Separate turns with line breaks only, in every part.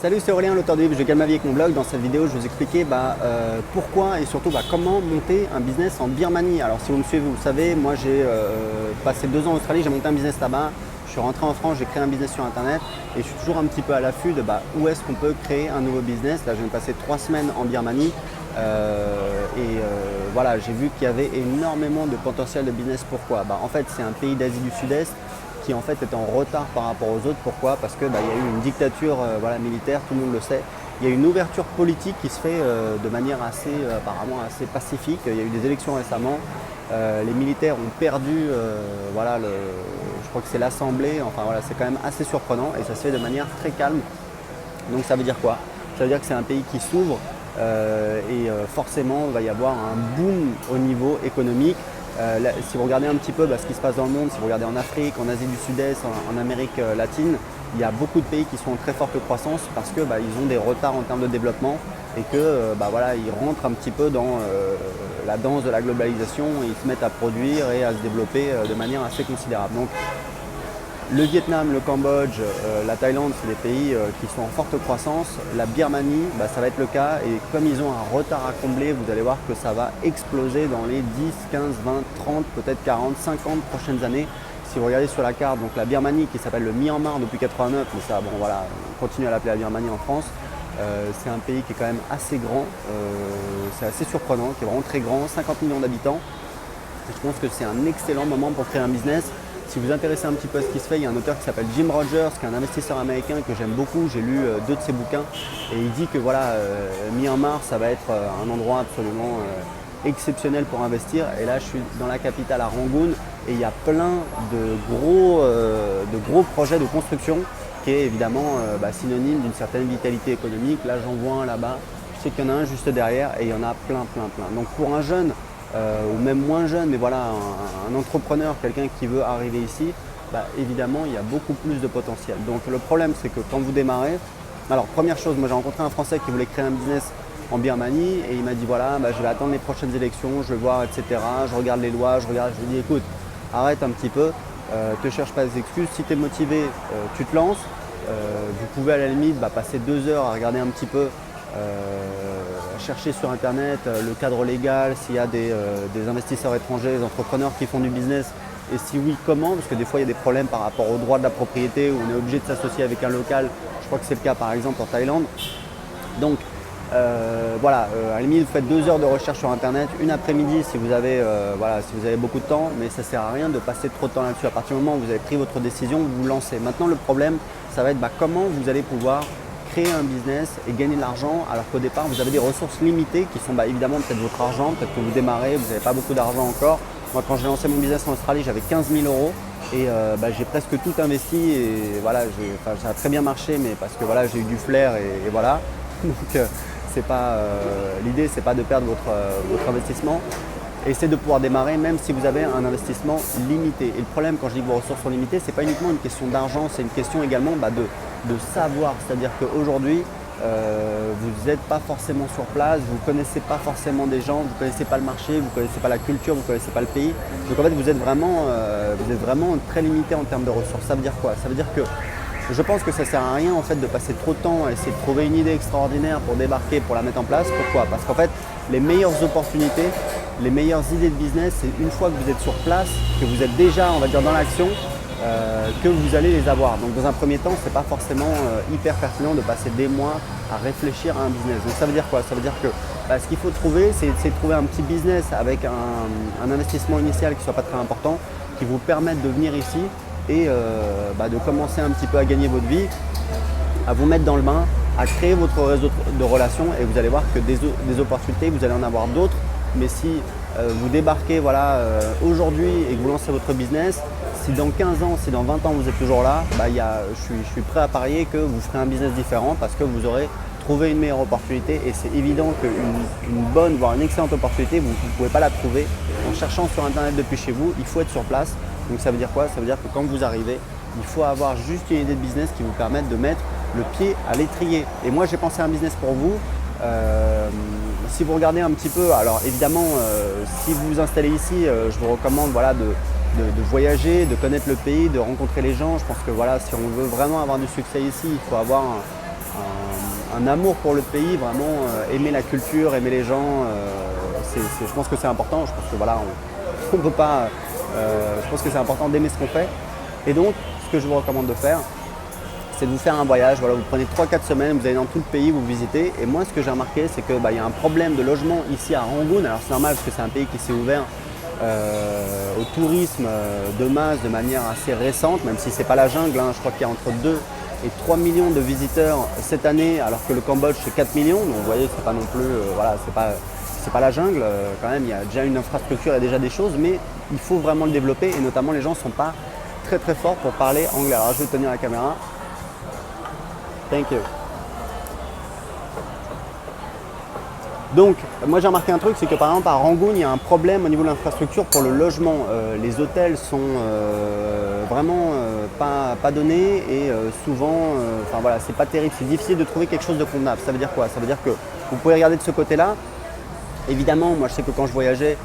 Salut, c'est Aurélien, l'auteur du livre Je gagne ma vie avec mon blog. Dans cette vidéo, je vais vous expliquer pourquoi et surtout comment monter un business en Birmanie. Alors si vous me suivez, vous le savez, moi j'ai passé 2 ans en Australie, j'ai monté un business là-bas. Je suis rentré en France, j'ai créé un business sur internet et je suis toujours un petit peu à l'affût de où est-ce qu'on peut créer un nouveau business. Là, je viens de passer 3 semaines en Birmanie voilà, j'ai vu qu'il y avait énormément de potentiel de business. Pourquoi? En fait, c'est un pays d'Asie du Sud-Est qui en fait est en retard par rapport aux autres. Pourquoi? Parce qu'il y a eu une dictature militaire, tout le monde le sait. Il y a une ouverture politique qui se fait de manière apparemment assez pacifique. Il y a eu des élections récemment. Les militaires ont perdu, je crois que c'est l'Assemblée. Enfin voilà, c'est quand même assez surprenant et ça se fait de manière très calme. Donc ça veut dire quoi? Ça veut dire que c'est un pays qui s'ouvre forcément il va y avoir un boom au niveau économique. Si vous regardez un petit peu ce qui se passe dans le monde, si vous regardez en Afrique, en Asie du Sud-Est, en Amérique latine, il y a beaucoup de pays qui sont en très forte croissance parce qu'ils ont des retards en termes de développement et ils rentrent un petit peu dans la danse de la globalisation et ils se mettent à produire et à se développer de manière assez considérable. Donc, le Vietnam, le Cambodge, la Thaïlande, c'est des pays qui sont en forte croissance. La Birmanie, ça va être le cas. Et comme ils ont un retard à combler, vous allez voir que ça va exploser dans les 10, 15, 20, 30, peut-être 40, 50 prochaines années. Si vous regardez sur la carte, donc la Birmanie qui s'appelle le Myanmar depuis 89, mais ça, on continue à l'appeler la Birmanie en France. C'est un pays qui est quand même assez grand. C'est assez surprenant, qui est vraiment très grand, 50 millions d'habitants. Je pense que c'est un excellent moment pour créer un business. Si vous vous intéressez un petit peu à ce qui se fait, il y a un auteur qui s'appelle Jim Rogers, qui est un investisseur américain que j'aime beaucoup. J'ai lu 2 de ses bouquins et il dit que Myanmar, ça va être un endroit absolument exceptionnel pour investir. Et là, je suis dans la capitale à Rangoon et il y a plein de gros projets de construction qui est évidemment synonyme d'une certaine vitalité économique. Là, j'en vois un là-bas. Je sais qu'il y en a un juste derrière et il y en a plein. Donc pour un jeune, ou même moins jeune, mais un entrepreneur, quelqu'un qui veut arriver ici, évidemment, il y a beaucoup plus de potentiel. Donc le problème, c'est que quand vous démarrez, alors première chose, moi j'ai rencontré un Français qui voulait créer un business en Birmanie et il m'a dit je vais attendre les prochaines élections, je vais voir, etc. Je regarde les lois, je lui ai dit écoute, arrête un petit peu, te cherche pas des excuses, si tu es motivé, tu te lances. Vous pouvez à la limite passer 2 heures à regarder un petit peu, chercher sur internet le cadre légal, s'il y a des investisseurs étrangers, des entrepreneurs qui font du business et si oui comment, parce que des fois il y a des problèmes par rapport au droit de la propriété où on est obligé de s'associer avec un local. Je crois que c'est le cas par exemple en Thaïlande. Donc à la limite vous faites 2 heures de recherche sur internet, une après-midi si vous avez beaucoup de temps, mais ça ne sert à rien de passer trop de temps là-dessus. À partir du moment où vous avez pris votre décision, vous vous lancez. Maintenant le problème ça va être comment vous allez pouvoir créer un business et gagner de l'argent alors qu'au départ vous avez des ressources limitées qui sont évidemment peut-être votre argent, peut-être que vous démarrez, vous n'avez pas beaucoup d'argent encore. Moi quand j'ai lancé mon business en Australie j'avais 15 000 € et j'ai presque tout investi et ça a très bien marché mais parce que j'ai eu du flair et voilà. Donc l'idée c'est pas de perdre votre investissement. Essayez de pouvoir démarrer même si vous avez un investissement limité. Et le problème quand je dis que vos ressources sont limitées, ce n'est pas uniquement une question d'argent, c'est une question également de savoir. C'est-à-dire qu'aujourd'hui, vous n'êtes pas forcément sur place, vous ne connaissez pas forcément des gens, vous ne connaissez pas le marché, vous ne connaissez pas la culture, vous ne connaissez pas le pays. Donc en fait, vous êtes vraiment très limité en termes de ressources. Ça veut dire quoi? Ça veut dire que je pense que ça ne sert à rien en fait de passer trop de temps à essayer de trouver une idée extraordinaire pour débarquer, pour la mettre en place. Pourquoi? Parce qu'en fait, les meilleures opportunités, les meilleures idées de business, c'est une fois que vous êtes sur place, que vous êtes déjà, on va dire, dans l'action, que vous allez les avoir. Donc dans un premier temps, ce n'est pas forcément hyper pertinent de passer des mois à réfléchir à un business. Donc ça veut dire quoi? Ça veut dire que ce qu'il faut trouver, c'est de trouver un petit business avec un investissement initial qui ne soit pas très important, qui vous permette de venir ici et de commencer un petit peu à gagner votre vie, à vous mettre dans le bain, à créer votre réseau de relations et vous allez voir que des opportunités, vous allez en avoir d'autres. Mais si vous débarquez aujourd'hui et que vous lancez votre business, si dans 15 ans, si dans 20 ans vous êtes toujours là, je suis prêt à parier que vous ferez un business différent parce que vous aurez trouvé une meilleure opportunité et c'est évident qu'une bonne, voire une excellente opportunité, vous ne pouvez pas la trouver en cherchant sur internet depuis chez vous, il faut être sur place. Donc ça veut dire quoi? Ça veut dire que quand vous arrivez, il faut avoir juste une idée de business qui vous permette de mettre le pied à l'étrier. Et moi j'ai pensé à un business pour vous. Si vous regardez un petit peu, alors évidemment si vous vous installez ici, je vous recommande de voyager, de connaître le pays, de rencontrer les gens. Je pense que si on veut vraiment avoir du succès ici, il faut avoir un amour pour le pays, vraiment aimer la culture, aimer les gens. Je pense que c'est important. Je pense que voilà, on peut pas. Je pense que c'est important d'aimer ce qu'on fait. Et donc, ce que je vous recommande de faire, c'est de vous faire un voyage. Voilà, vous prenez 3-4 semaines, vous allez dans tout le pays, vous visitez. Et moi, ce que j'ai remarqué, c'est qu'il y a un problème de logement ici à Rangoon. Alors c'est normal parce que c'est un pays qui s'est ouvert au tourisme de masse de manière assez récente, même si c'est pas la jungle. Je crois qu'il y a entre 2 et 3 millions de visiteurs cette année, alors que le Cambodge c'est 4 millions. Donc vous voyez, c'est pas non plus, voilà, c'est pas la jungle. Quand même, il y a déjà une infrastructure, il y a déjà des choses, mais il faut vraiment le développer. Et notamment, les gens ne sont pas très très forts pour parler anglais. Alors je vais tenir la caméra. Thank you. Donc, moi j'ai remarqué un truc, c'est que par exemple à Rangoon, il y a un problème au niveau de l'infrastructure pour le logement. Les hôtels sont vraiment pas donnés et souvent, enfin voilà, c'est pas terrible, c'est difficile de trouver quelque chose de convenable. Ça veut dire quoi? Ça veut dire que vous pouvez regarder de ce côté-là. Évidemment, moi je sais que quand je voyageais,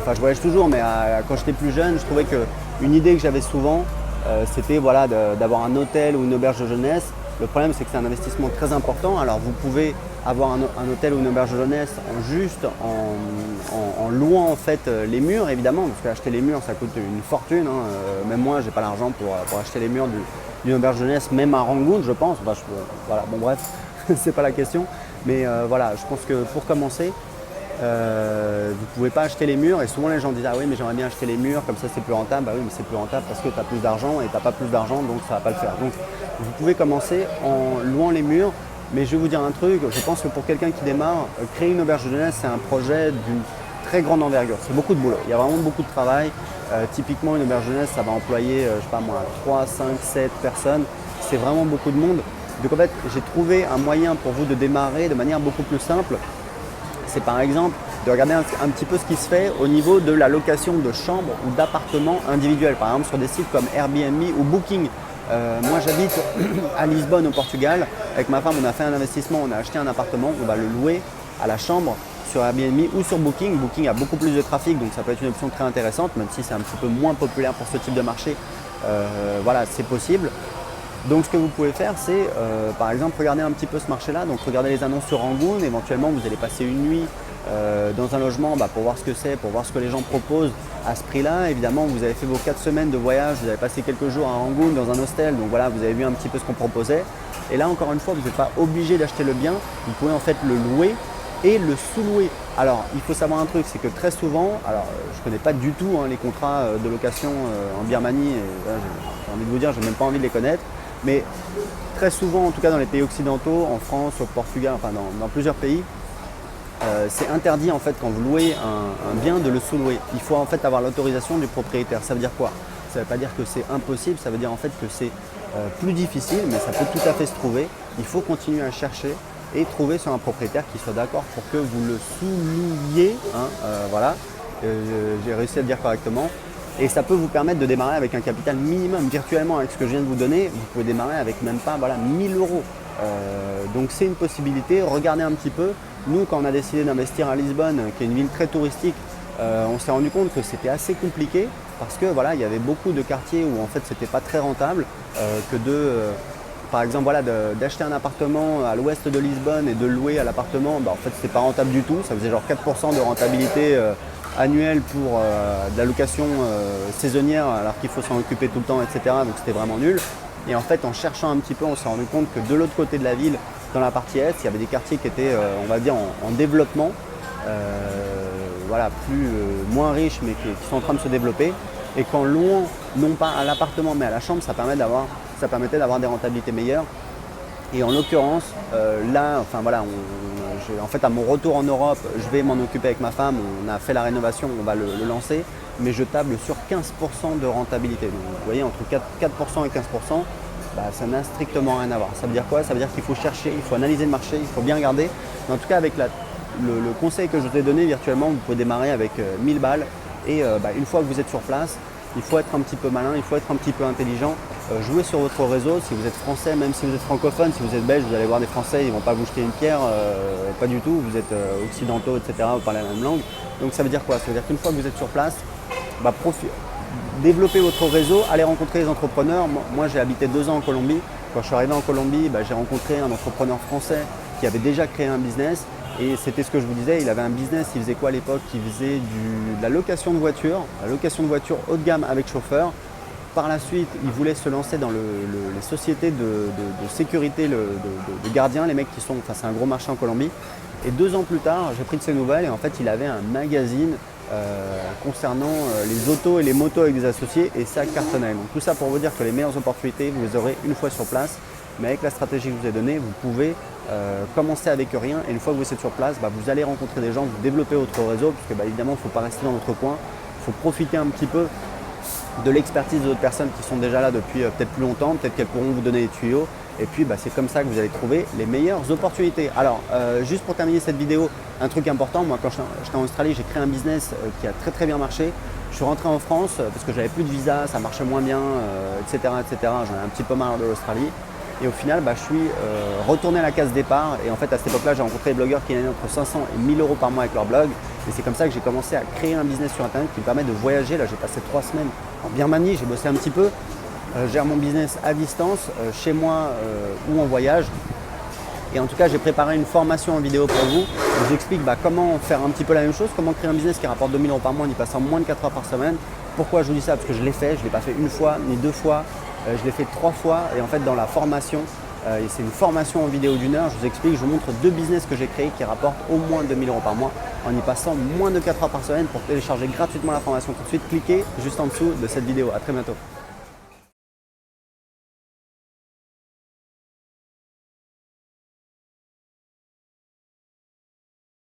enfin je voyage toujours, mais quand j'étais plus jeune, je trouvais qu'une idée que j'avais souvent, c'était voilà, d'avoir un hôtel ou une auberge de jeunesse. Le problème, c'est que c'est un investissement très important. Alors vous pouvez avoir un hôtel ou une auberge de jeunesse en louant en fait les murs, évidemment, parce qu'acheter les murs ça coûte une fortune. Même moi, j'ai pas l'argent pour acheter les murs d'une auberge de jeunesse, même à Rangoon, je pense. Enfin, voilà, bon bref, c'est pas la question. Mais voilà, je pense que pour commencer, vous ne pouvez pas acheter les murs. Et souvent les gens disent ah oui, mais j'aimerais bien acheter les murs, comme ça c'est plus rentable. Bah oui, mais c'est plus rentable parce que tu as plus d'argent et tu n'as pas plus d'argent, donc ça ne va pas le faire. Donc vous pouvez commencer en louant les murs. Mais je vais vous dire un truc, je pense que pour quelqu'un qui démarre, créer une auberge de jeunesse, c'est un projet d'une très grande envergure. C'est beaucoup de boulot, il y a vraiment beaucoup de travail. Typiquement, une auberge de jeunesse, ça va employer, je sais pas moi, 3, 5, 7 personnes. C'est vraiment beaucoup de monde. Donc en fait, j'ai trouvé un moyen pour vous de démarrer de manière beaucoup plus simple. C'est par exemple de regarder un petit peu ce qui se fait au niveau de la location de chambres ou d'appartements individuels. Par exemple, sur des sites comme Airbnb ou Booking. Moi j'habite à Lisbonne au Portugal. Avec ma femme on a fait un investissement, on a acheté un appartement, on va le louer à la chambre sur Airbnb ou sur Booking. Booking a beaucoup plus de trafic, donc ça peut être une option très intéressante, même si c'est un petit peu moins populaire pour ce type de marché. Voilà, c'est possible. Donc ce que vous pouvez faire, c'est par exemple regarder un petit peu ce marché-là, donc regardez les annonces sur Rangoon, éventuellement vous allez passer une nuit dans un logement pour voir ce que c'est, pour voir ce que les gens proposent à ce prix-là. Évidemment, vous avez fait vos 4 semaines de voyage, vous avez passé quelques jours à Rangoon dans un hostel, donc voilà, vous avez vu un petit peu ce qu'on proposait. Et là, encore une fois, vous n'êtes pas obligé d'acheter le bien, vous pouvez en fait le louer et le sous-louer. Alors, il faut savoir un truc, c'est que très souvent, alors je ne connais pas du tout les contrats de location en Birmanie, et, j'ai envie de vous dire, je n'ai même pas envie de les connaître, mais très souvent, en tout cas dans les pays occidentaux, en France, au Portugal, enfin dans plusieurs pays, c'est interdit en fait quand vous louez un bien de le sous-louer. Il faut en fait avoir l'autorisation du propriétaire. Ça veut dire quoi? Ça ne veut pas dire que c'est impossible, ça veut dire en fait que c'est plus difficile, mais ça peut tout à fait se trouver. Il faut continuer à chercher et trouver sur un propriétaire qui soit d'accord pour que vous le sous-louiez. Voilà, j'ai réussi à le dire correctement. Et ça peut vous permettre de démarrer avec un capital minimum. Virtuellement, avec ce que je viens de vous donner, vous pouvez démarrer avec même pas 1000 euros. Donc c'est une possibilité. Regardez un petit peu. Nous, quand on a décidé d'investir à Lisbonne, qui est une ville très touristique, on s'est rendu compte que c'était assez compliqué parce que voilà, il y avait beaucoup de quartiers où en fait c'était pas très rentable par exemple voilà, d'acheter un appartement à l'ouest de Lisbonne et de le louer à l'appartement, en fait c'était pas rentable du tout. Ça faisait genre 4% de rentabilité annuelle pour de la location saisonnière alors qu'il faut s'en occuper tout le temps, etc. Donc c'était vraiment nul. Et en fait, en cherchant un petit peu, on s'est rendu compte que de l'autre côté de la ville, dans la partie est, il y avait des quartiers qui étaient, on va dire, en développement, voilà, moins riches, mais qui sont en train de se développer. Et qu'en louant, non pas à l'appartement, mais à la chambre, ça permettait d'avoir des rentabilités meilleures. Et en l'occurrence, là, enfin voilà, en fait, à mon retour en Europe, je vais m'en occuper avec ma femme. On a fait la rénovation, on va le lancer. Mais je table sur 15% de rentabilité. Donc, vous voyez, entre 4% et 15%, ça n'a strictement rien à voir. Ça veut dire quoi? Ça veut dire qu'il faut chercher, il faut analyser le marché, il faut bien regarder. Mais en tout cas, avec le conseil que je vous ai donné virtuellement, vous pouvez démarrer avec 1000 balles. Et une fois que vous êtes sur place, il faut être un petit peu malin, il faut être un petit peu intelligent. Jouez sur votre réseau. Si vous êtes français, même si vous êtes francophone, si vous êtes belge, vous allez voir des Français, ils ne vont pas vous jeter une pierre. Pas du tout. Vous êtes occidentaux, etc. Vous parlez la même langue. Donc ça veut dire quoi? Ça veut dire qu'une fois que vous êtes sur place, développez votre réseau, allez rencontrer les entrepreneurs. Moi j'ai habité 2 ans en Colombie, Quand je suis arrivé en Colombie, j'ai rencontré un entrepreneur français qui avait déjà créé un business. Et c'était ce que je vous disais, il avait un business, il faisait quoi à l'époque? Il faisait de la location de voitures, haut de gamme avec chauffeur. Par la suite, il voulait se lancer dans les sociétés de sécurité de gardiens, les mecs qui sont, enfin c'est un gros marché en Colombie. Et 2 ans plus tard, j'ai pris de ses nouvelles et en fait il avait un magazine concernant les autos et les motos avec des associés et ça cartonnait. Donc tout ça pour vous dire que les meilleures opportunités, vous les aurez une fois sur place. Mais avec la stratégie que je vous ai donnée, vous pouvez commencer avec rien et une fois que vous êtes sur place, vous allez rencontrer des gens, vous développez votre réseau puisque évidemment il ne faut pas rester dans votre coin, il faut profiter un petit peu de l'expertise d'autres personnes qui sont déjà là depuis peut-être plus longtemps, peut-être qu'elles pourront vous donner des tuyaux et puis c'est comme ça que vous allez trouver les meilleures opportunités. Alors juste pour terminer cette vidéo, un truc important, moi quand j'étais en Australie, j'ai créé un business qui a très très bien marché. Je suis rentré en France parce que j'avais plus de visa, ça marchait moins bien, etc. J'en ai un petit peu marre de l'Australie. Et au final, je suis retourné à la case départ. Et en fait, à cette époque-là, j'ai rencontré des blogueurs qui gagnaient entre 500 et 1000 euros par mois avec leur blog. Et c'est comme ça que j'ai commencé à créer un business sur Internet qui me permet de voyager. Là, j'ai passé 3 semaines en Birmanie, j'ai bossé un petit peu. Je gère mon business à distance, chez moi ou en voyage. Et en tout cas, j'ai préparé une formation en vidéo pour vous. Où je vous explique comment faire un petit peu la même chose, comment créer un business qui rapporte 2000 euros par mois en y passant moins de 4 heures par semaine. Pourquoi je vous dis ça? Parce que je l'ai fait, je ne l'ai pas fait une fois ni 2 fois. Je l'ai fait 3 fois et en fait dans la formation, et c'est une formation en vidéo d'1 heure, je vous explique, je vous montre 2 business que j'ai créés qui rapportent au moins 2000 euros par mois en y passant moins de 4 heures par semaine. Pour télécharger gratuitement la formation tout de suite, cliquez juste en dessous de cette vidéo. À très bientôt.